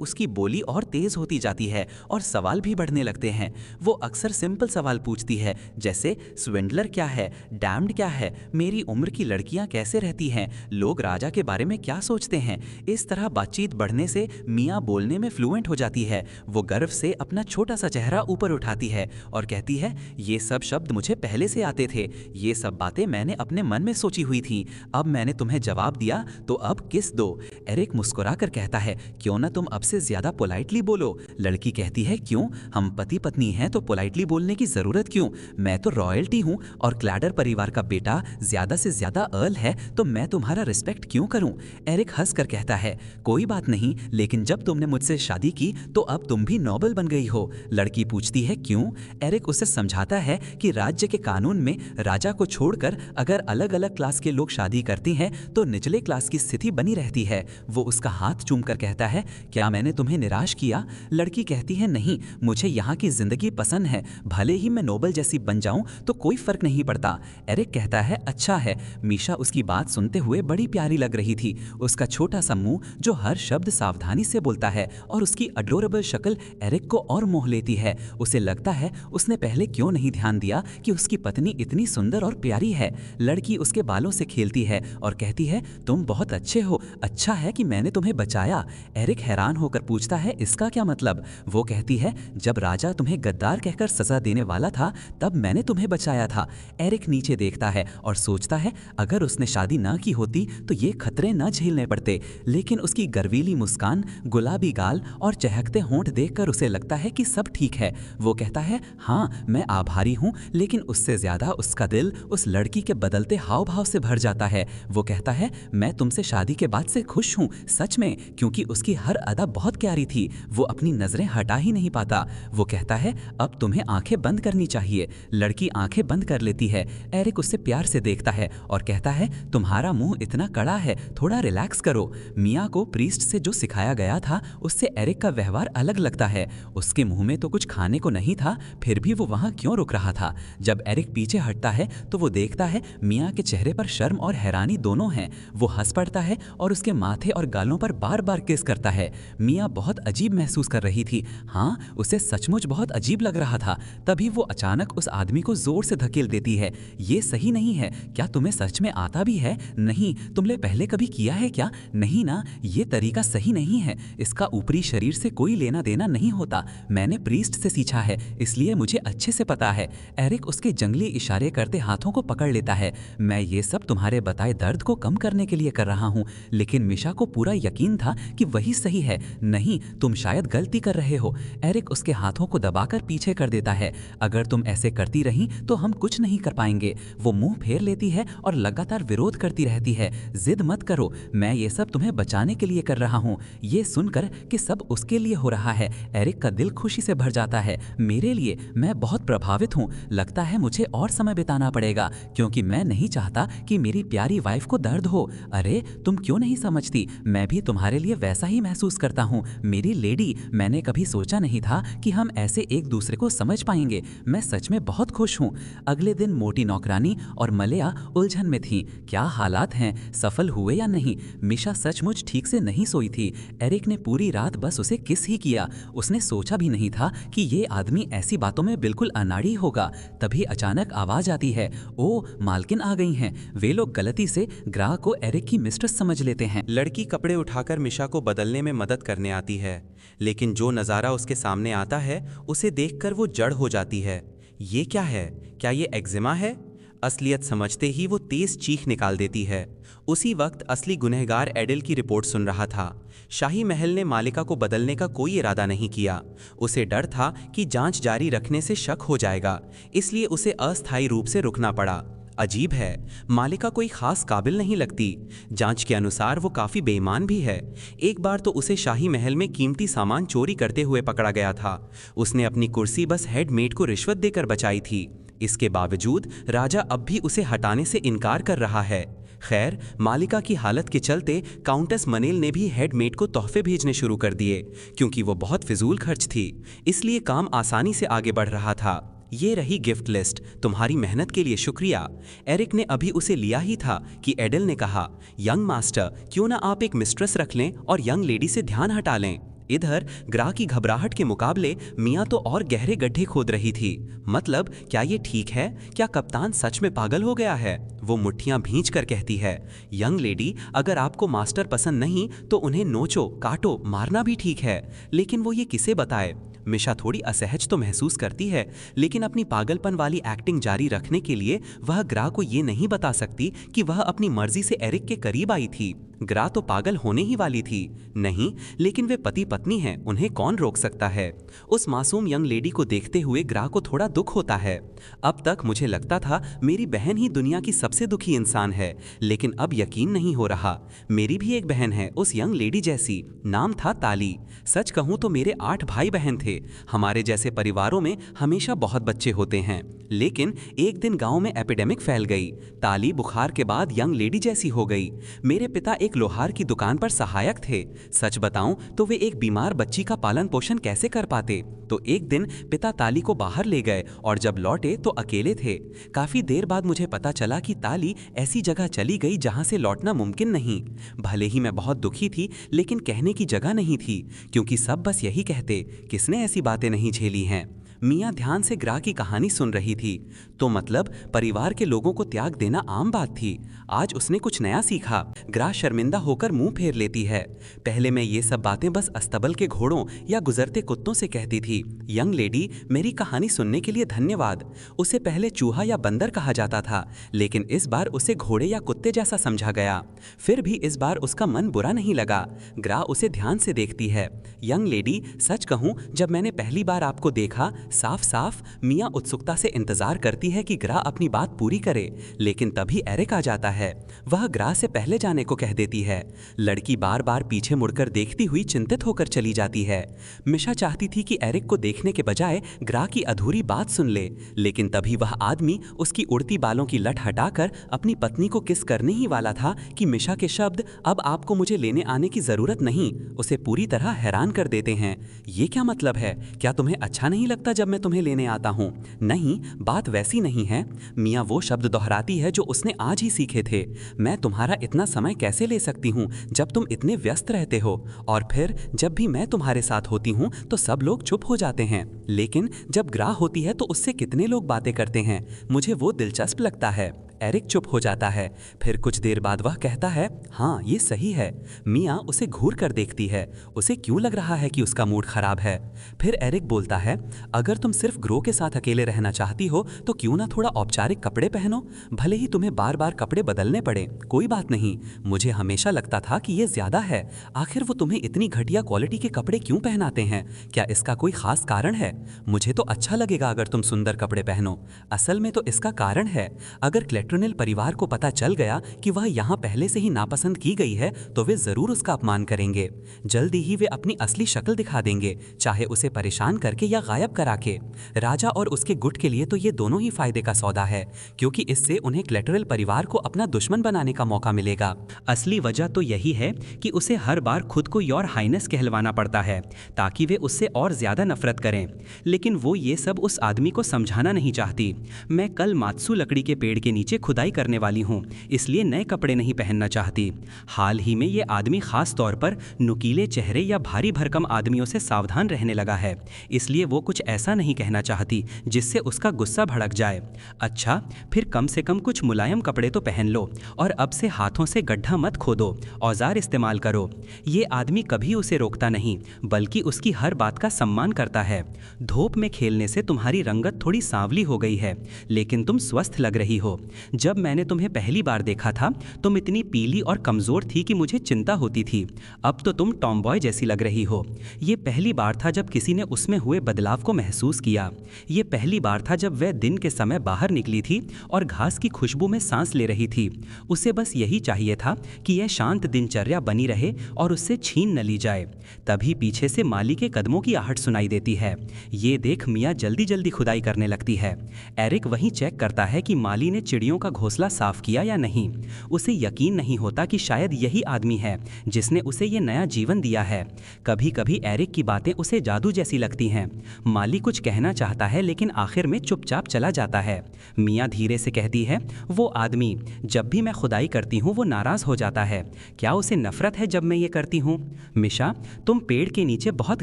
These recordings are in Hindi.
उसकी बोली और तेज होती जाती है और सवाल भी बढ़ने लगते हैं। वो अक्सर सिंपल सवाल पूछती है, जैसे स्विंडलर क्या है, डैम्ड क्या है, मेरी उम्र की लड़कियां कैसे रहती हैं, लोग राजा के बारे में क्या सोचते हैं। इस तरह बातचीत बढ़ने से मियाँ बोलने में फ्लुएंट हो जाती है। वो गर्व से अपना छोटा सा चेहरा ऊपर उठाती है और कहती है, ये सब शब्द मुझे पहले से आते थे, ये सब बातें मैंने अपने मन में सोची हुई थी, अब मैंने तुम्हें जवाब दिया तो अब किस दो। एरिक मुस्कुरा कर कहता है, क्यों ना तुम अब से ज्यादा पोलाइटली बोलो। लड़की कहती है, क्यों, हम पति पत्नी हैं तो पोलाइटली बोलने की जरूरत क्यों, मैं तो रॉयल्टी हूँ और क्लैडर परिवार का बेटा ज्यादा से ज्यादा अर्ल है, तो मैं तुम्हारा रिस्पेक्ट क्यों करूं। एरिक हंस कर कहता है, कोई बात नहीं, लेकिन जब तुमने मुझसे शादी की तो अब तुम भी नोबल बन गई हो। लड़की पूछती है, क्यों। एरिक उसे समझाता है कि राज्य के कानून में राजा को छोड़कर अगर अलग अलग क्लास के लोग शादी करते हैं तो निचले क्लास की स्थिति बनी रहती है। वो उसका हाथ चूम कर कहता है, क्या मैंने तुम्हें निराश किया। लड़की कहती है, नहीं, मुझे यहाँ की जिंदगी पसंद है, भले ही मैं नोबल जैसी बन जाऊं तो कोई फर्क नहीं पड़ता। एरिक कहता है, अच्छा है। मीशा उसकी बात सुनते हुए बड़ी प्यारी लग रही थी। उसका छोटा सा मुंह जो हर शब्द सावधानी से बोलता है और उसकी अडोरेबल शक्ल एरिक को और मोह लेती है। उसे लगता है उसने पहले क्यों नहीं ध्यान दिया कि उसकी पत्नी इतनी सुंदर और प्यारी है। लड़की उसके बालों से खेलती है और कहती है, तुम बहुत अच्छे हो, अच्छा है कि मैंने तुम्हें बचाया। एरिक हैरान होकर पूछता है, इसका क्या मतलब। वो कहती है, जब राजा तुम्हें गद्दार कहकर सजा देने वाला था तब मैंने तुम्हें बचाया था। एरिक नीचे देखता है और सोचता है, अगर उसने शादी ना की होती तो ये खतरे न झेलने पड़ते। लेकिन उसकी गर्वीली मुस्कान, गुलाबी गाल और चहकते होंठ देखकर उसे लगता है कि सब ठीक है। वो कहता है, हाँ मैं आभारी हूँ, लेकिन उससे ज्यादा उसका दिल उस लड़की के बदलते हाव भाव से भर जाता है। वो कहता है, मैं तुमसे शादी के बाद से खुश हूँ, सच में, क्योंकि उसकी हर अदा बहुत प्यारी थी, वो अपनी नजरें हटा ही नहीं पाता। वो कहता है, अब तुम्हें आंखें बंद करनी चाहिए। लड़की आंखें बंद कर लेती है। एरिक उससे प्यार से देखता है और कहता है, तुम्हारा मुंह इतना कड़ा है, थोड़ा रिलैक्स करो। मियाँ को प्रीस्ट से जो सिखाया गया था उससे एरिक का व्यवहार अलग लगता है। उसके मुंह में तो कुछ खाने को नहीं था, फिर भी वो वहां क्यों रुक रहा था। जब एरिक पीछे हटता है तो वो देखता है मियाँ के चेहरे पर शर्म और हैरानी दोनों हैं। वो हंस पड़ता है और उसके माथे और गालों पर बार बार किस करता है। मियाँ बहुत अजीब महसूस कर रही थी। हाँ, उसे सचमुच बहुत अजीब लग रहा था। तभी वो अचानक उस आदमी को जोर से धकेल देती है। ये सही नहीं है, क्या तुम्हें सच में आता भी है। नहीं, तुमने पहले कभी किया है क्या। नहीं ना, ये तरीका सही नहीं है, इसका ऊपरी शरीर से कोई लेना देना नहीं होता। मैंने प्रीस्ट से सीखा है, इसलिए मुझे अच्छे से पता है। एरिक उसके जंगली इशारे करते हाथों को पकड़ लेता है। मैं ये सब तुम्हारे बताए दर्द को कम करने के लिए कर रहा हूँ, लेकिन मिशा को पूरा यकीन था कि वही सही है। नहीं, तुम शायद गलती कर रहे हो। एरिक उसके हाथों को दबाकर पीछे कर देता है। अगर तुम ऐसे करती रही तो हम कुछ नहीं कर पाएंगे। वो मुंह फेर लेती है और लगातार विरोध करती रहती है। जिद मत करो, मैं ये सब तुम्हें बचाने के लिए कर रहा हूँ। ये सुनकर कि सब उसके लिए हो रहा है, एरिक का दिल खुशी से भर जाता है। मेरे लिए, मैं बहुत प्रभावित हूँ। लगता है मुझे और समय बिताना पड़ेगा, क्योंकि मैं नहीं चाहता कि मेरी प्यारी वाइफ को दर्द हो। अरे तुम क्यों नहीं समझती, मैं भी तुम्हारे लिए वैसा ही महसूस करता हूँ मेरी लेडी। मैंने कभी सोचा नहीं था कि हम ऐसे एक दूसरे को समझ पाएंगे। मैं सच में बहुत खुश हूँ। अगले दिन मोटी नौकरानी और मलया उलझन में थी। क्या हालात हैं, सफल हुए या नहीं। मिशा सचमुच ठीक से नहीं सोई थी। एरिक ने पूरी रात बस उसे किस ही किया। उसने सोचा भी नहीं था कि ये आदमी ऐसी बातों में बिल्कुल अनाड़ी होगा। तभी अचानक आवाज आती है, ओ मालकिन आ गई हैं। वे लोग गलती से ग्राहक को एरिक की मिस्ट्रेस समझ लेते हैं। लड़की कपड़े उठाकर मिशा को बदलने में मदद करने आती है, लेकिन जो नज़ारा उसके सामने आता है उसे देखकर वो जड़ हो जाती है। ये क्या है, क्या ये एक्जिमा है। असलियत समझते ही वो तेज चीख निकाल देती है। उसी वक्त असली गुनहगार एडिल की रिपोर्ट सुन रहा था। शाही महल ने मालिका को बदलने का कोई इरादा नहीं किया। उसे डर था कि जांच जारी रखने से शक हो जाएगा, इसलिए उसे अस्थायी रूप से रुकना पड़ा। अजीब है, मालिका कोई खास काबिल नहीं लगती। जांच के अनुसार वो काफी बेईमान भी है। एक बार तो उसे शाही महल में कीमती सामान चोरी करते हुए पकड़ा गया था। उसने अपनी कुर्सी बस हेड मेड को रिश्वत देकर बचाई थी। इसके बावजूद राजा अब भी उसे हटाने से इनकार कर रहा है। खैर, मालिका की हालत के चलते काउंटेस मनेल ने भी हेड मेड को तोहफे भेजने शुरू कर दिए। क्योंकि वो बहुत फिजूल खर्च थी, इसलिए काम आसानी से आगे बढ़ रहा था। ये रही गिफ्ट लिस्ट, तुम्हारी मेहनत के लिए शुक्रिया। एरिक ने अभी उसे लिया ही था कि एडल ने कहा, यंग मास्टर, क्यों ना आप एक मिस्ट्रेस रख लें और यंग लेडी से ध्यान हटा लें। इधर ग्रा की घबराहट के मुकाबले मियाँ तो और गहरे गड्ढे खोद रही थी। मतलब क्या ये ठीक है? क्या कप्तान सच में पागल हो गया है? वो मुट्ठियां भींच कर कहती है, यंग लेडी, अगर आपको मास्टर पसंद नहीं तो उन्हें नोचो, काटो, मारना भी ठीक है, लेकिन वो ये किसे बताए? मिशा थोड़ी असहज तो महसूस करती है, लेकिन अपनी पागलपन वाली एक्टिंग जारी रखने के लिए वह ग्रा को ये नहीं बता सकती कि वह अपनी मर्जी से एरिक के करीब आई थी। ग्रा तो पागल होने ही वाली थी। नहीं, लेकिन वे पति पत्नी हैं, उन्हें कौन रोक सकता है? उस मासूम यंग लेडी को देखते हुए ग्रा को थोड़ा दुख होता है। अब तक मुझे लगता था मेरी बहन ही दुनिया की सबसे दुखी इंसान है, लेकिन अब यकीन नहीं हो रहा। मेरी भी एक बहन है, उस यंग लेडी जैसी। नाम था ताली। सच कहूं तो मेरे 8 भाई बहन थे। हमारे जैसे परिवारों में हमेशा बहुत बच्चे होते हैं, लेकिन एक दिन गांव में एपिडेमिक फैल गई। ताली बुखार के बाद यंग लेडी जैसी हो गई। मेरे पिता एक लोहार की दुकान पर सहायक थे। सच बताऊं तो वे एक बीमार बच्ची का पालन पोषण कैसे कर पाते? तो एक दिन पिता ताली को बाहर ले गए और जब लौटे तो अकेले थे। काफी देर बाद मुझे पता चला कि ताली ऐसी जगह चली गई जहां से लौटना मुमकिन नहीं। भले ही मैं बहुत दुखी थी, लेकिन कहने की जगह नहीं थी, क्योंकि सब बस यही कहते, किसने ऐसी बातें नहीं झेली हैं। मियाँ ध्यान से ग्रा की कहानी सुन रही थी। तो मतलब परिवार के लोगों को त्याग देना आम बात थी। आज उसने कुछ नया सीखा। ग्रा शर्मिंदा होकर मुंह फेर लेती है। पहले मैं ये सब बातें बस अस्तबल के घोड़ों या गुजरते कुत्तों से कहती थी। यंग लेडी, मेरी कहानी सुनने के लिए धन्यवाद। उसे पहले चूहा या बंदर कहा जाता था, लेकिन इस बार उसे घोड़े या कुत्ते जैसा समझा गया। फिर भी इस बार उसका मन बुरा नहीं लगा। ग्रा उसे ध्यान से देखती है। यंग लेडी, सच कहूं, जब मैंने पहली बार आपको देखा, साफ साफ मियाँ उत्सुकता से इंतजार करती है कि ग्रा अपनी बात पूरी करे, लेकिन तभी एरिक आ जाता है। वह ग्रा से पहले जाने को कह देती है। लड़की बार बार पीछे मुड़कर देखती हुई चिंतित होकर चली जाती है। मिशा चाहती थी कि एरिक को देखने के बजाय ग्रा की अधूरी बात सुन ले, लेकिन तभी वह आदमी उसकी उड़ती बालों की लट हटाकर अपनी पत्नी को किस करने ही वाला था कि मिशा के शब्द, अब आपको मुझे लेने आने की जरूरत नहीं, उसे पूरी तरह हैरान कर देते हैं। ये क्या मतलब है? क्या तुम्हें अच्छा नहीं लगता जब मैं तुम्हें लेने आता हूँ? नहीं, बात वैसी नहीं है। मियाँ वो शब्द दोहराती है जो उसने आज ही सीखे थे। मैं तुम्हारा इतना समय कैसे ले सकती हूँ जब तुम इतने व्यस्त रहते हो? और फिर जब भी मैं तुम्हारे साथ होती हूँ तो सब लोग चुप हो जाते हैं, लेकिन जब ग्रा होती है तो उससे कितने लोग बातें करते हैं। मुझे वो दिलचस्प लगता है। एरिक चुप हो जाता है। फिर कुछ देर बाद वह कहता है, हाँ ये सही है। मियाँ उसे घूर कर देखती है। उसे क्यों लग रहा है कि उसका मूड खराब है? फिर एरिक बोलता है, अगर तुम सिर्फ ग्रो के साथ अकेले रहना चाहती हो तो क्यों ना थोड़ा औपचारिक कपड़े पहनो, भले ही तुम्हें बार बार कपड़े बदलने पड़े, कोई बात नहीं। मुझे हमेशा लगता था कि ये ज्यादा है। आखिर वो तुम्हें इतनी घटिया क्वालिटी के कपड़े क्यों पहनाते हैं? क्या इसका कोई खास कारण है? मुझे तो अच्छा लगेगा अगर तुम सुंदर कपड़े पहनो। असल में तो इसका कारण है, अगर क्लेट्रोनेल परिवार को पता चल गया कि वह यहाँ पहले से ही नापसंद की गई है तो वे जरूर उसका अपमान करेंगे। जल्दी ही वे अपनी असली शक्ल दिखा देंगे, चाहे उसे परेशान करके या गायब करा के। राजा और उसके गुट के लिए तो ये दोनों ही फायदे का सौदा है, क्योंकि इससे उन्हें क्लेटरल परिवार को अपना दुश्मन बनाने का मौका मिलेगा। असली वजह तो यही है कि उसे हर बार खुद को योर हाइनेस कहलवाना पड़ता है ताकि वे उससे और ज्यादा नफरत करें, लेकिन वो ये सब उस आदमी को समझाना नहीं चाहती। मैं कल मात्सु लकड़ी के पेड़ के नीचे खुदाई करने वाली हूँ, इसलिए नए कपड़े नहीं पहनना चाहती। हाल ही में ये आदमी खास तौर पर नुकीले चेहरे या भारी भरकम आदमियों से सावधान रहने लगा है, इसलिए वो कुछ ऐसा नहीं कहना चाहती जिससे उसका गुस्सा भड़क जाए। अच्छा, फिर कम से कम कुछ मुलायम कपड़े तो पहन लो और अब से हाथों से गड्ढा मत खोदो, औजार इस्तेमाल करो। ये आदमी कभी उसे रोकता नहीं, बल्कि उसकी हर बात का सम्मान करता है। धूप में खेलने से तुम्हारी रंगत थोड़ी सांवली हो गई है, लेकिन तुम स्वस्थ लग रही हो। जब मैंने तुम्हें पहली बार देखा था तुम इतनी पीली और कमजोर थी कि मुझे चिंता होती थी। अब तो तुम टॉमबॉय जैसी लग रही हो। ये पहली बार था जब किसी ने उसमें हुए बदलाव को महसूस किया। ये पहली बार था जब वह दिन के समय बाहर निकली थी और घास की खुशबू में सांस ले रही थी। उसे बस यही चाहिए था कि यह शांत दिनचर्या बनी रहे और उससे छीन न ली जाए। तभी पीछे से माली के कदमों की आहट सुनाई देती है। ये देख मियाँ जल्दी जल्दी खुदाई करने लगती है। एरिक वहीं चेक करता है कि माली ने चिड़ियों का घोंसला साफ किया या नहीं। उसे यकीन नहीं होता कि शायद यही आदमी है जिसने उसे ये नया जीवन दिया है। कभी कभी एरिक की बातें उसे जादू जैसी लगती हैं। माली कुछ कहना चाहता है लेकिन आखिर में चुपचाप चला जाता है। मियाँ धीरे से कहती है, वो आदमी, जब भी मैं खुदाई करती हूँ वो नाराज़ हो जाता है। क्या उसे नफरत है जब मैं ये करती हूँ? मिशा, तुम पेड़ के नीचे बहुत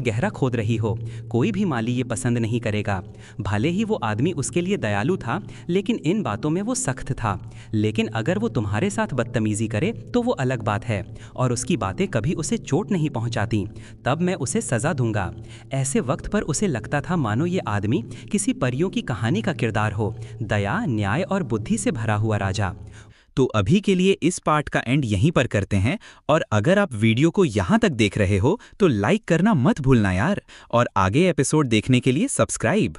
गहरा खोद रही हो। कोई भी माली ये पसंद नहीं करेगा। भले ही वो आदमी उसके लिए दयालु था, लेकिन इन बातों में वो सख्त था। लेकिन अगर वो तुम्हारे साथ बदतमीजी करे तो वो अलग बात है, और उसकी बातें कभी उसे चोट नहीं पहुंचाती। तब मैं उसे सजा दूंगा। ऐसे वक्त पर उसे लगता था मानो ये आदमी किसी परियों की कहानी का किरदार हो, दया, न्याय और बुद्धि से भरा हुआ राजा। तो अभी के लिए इस पार्ट का एंड यहीं पर करते हैं, और अगर आप वीडियो को यहाँ तक देख रहे हो तो लाइक करना मत भूलना यार, और आगे एपिसोड देखने के लिए सब्सक्राइब।